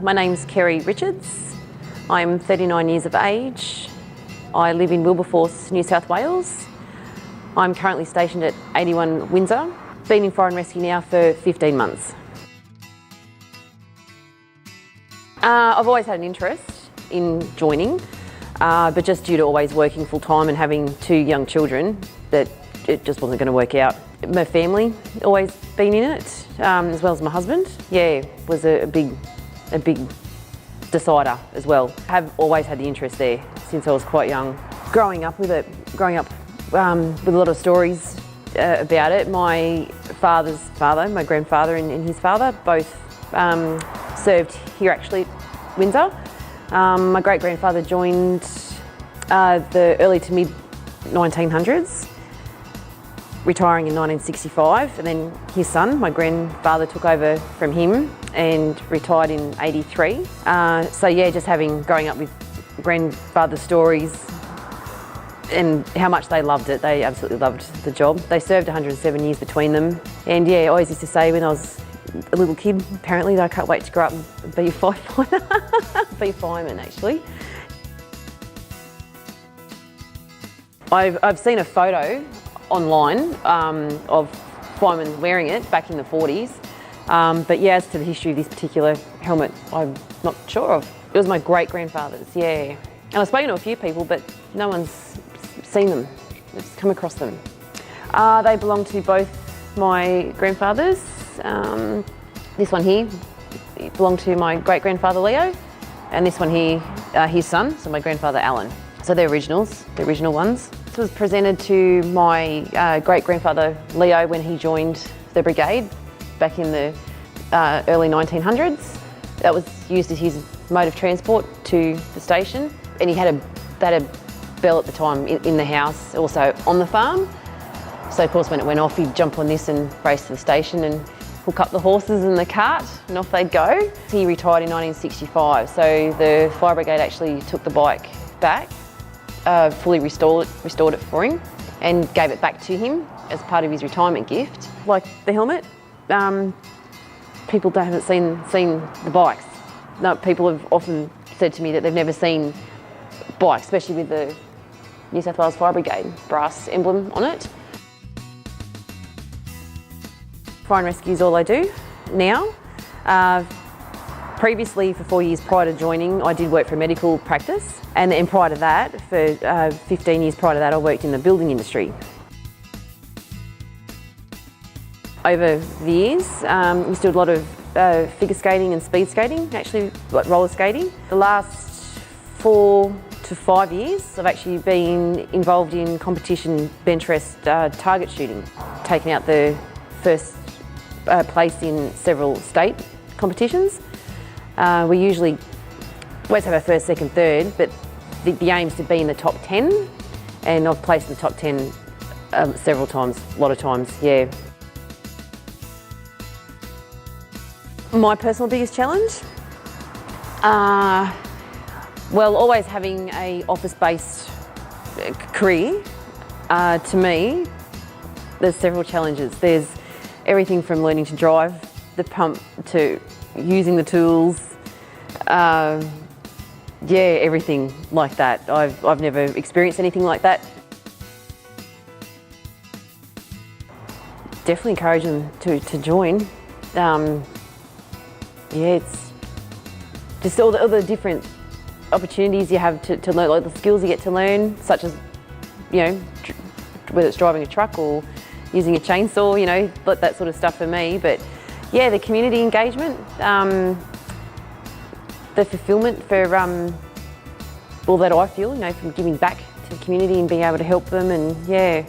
My name's Kerry Richards. I'm 39 years of age. I live in Wilberforce, New South Wales. I'm currently stationed at 81 Windsor. Been in Fire and Rescue now for 15 months. I've always had an interest in joining, but just due to always working full time and having 2 young children, that it just wasn't going to work out. My family always been in it, as well as my husband. Yeah, was a big decider as well. I have always had the interest there since I was quite young. Growing up with it, with a lot of stories about it. My father's father, my grandfather and his father, both served here actually at Windsor. My great-grandfather joined the early to mid 1900s, retiring in 1965, and then his son, my grandfather, took over from him and retired in 83. So yeah, just growing up with grandfather stories and how much they loved it. They absolutely loved the job. They served 107 years between them. And yeah, I always used to say when I was a little kid, apparently, that I can't wait to grow up and be a firefighter. Be a fireman, actually. I've seen a photo online of firemen wearing it back in the 40s. But yeah, as to the history of this particular helmet, I'm not sure of. It was my great-grandfather's, yeah. And I've spoken to a few people, but no one's seen them, just come across them. They belong to both my grandfathers. This one here belonged to my great-grandfather Leo, and this one here, his son, so my grandfather Alan. So they're originals, the original ones. This was presented to my great-grandfather Leo when he joined the brigade back in the early 1900s. That was used as his mode of transport to the station, and they had a bell at the time in the house, also on the farm. So of course when it went off, he'd jump on this and race to the station and hook up the horses and the cart, and off they'd go. He retired in 1965, so the fire brigade actually took the bike back, fully restored it for him, and gave it back to him as part of his retirement gift. Like the helmet, people haven't seen the bikes. No, people have often said to me that they've never seen bikes, especially with the New South Wales Fire Brigade brass emblem on it. Fire and rescue is all I do now. Previously, for 4 years prior to joining, I did work for medical practice, and prior to that, for 15 years prior to that, I worked in the building industry. Over the years, we still did a lot of figure skating and speed skating, actually like roller skating. The last 4 to 5 years, I've actually been involved in competition bench rest target shooting, taking out the first place in several state competitions. We always have our first, second, third, but the aim is to be in the top 10, and I've placed in the top 10 several times, a lot of times, yeah. My personal biggest challenge? Well, always having an office-based career, to me, there's several challenges. There's everything from learning to drive the pump to using the tools, yeah, everything like that. I've never experienced anything like that. Definitely encourage them to join. Yeah, it's just all the different opportunities you have to learn, like the skills you get to learn, such as, you know, whether it's driving a truck or using a chainsaw, you know, that sort of stuff for me. But yeah, the community engagement, the fulfilment for all that I feel, you know, from giving back to the community and being able to help them, and yeah.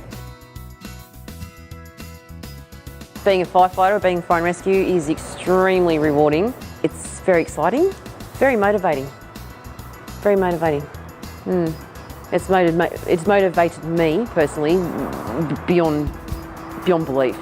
Being a firefighter or being fire and rescue is extremely rewarding. It's very exciting, very motivating, very motivating. It's motivated me personally beyond belief.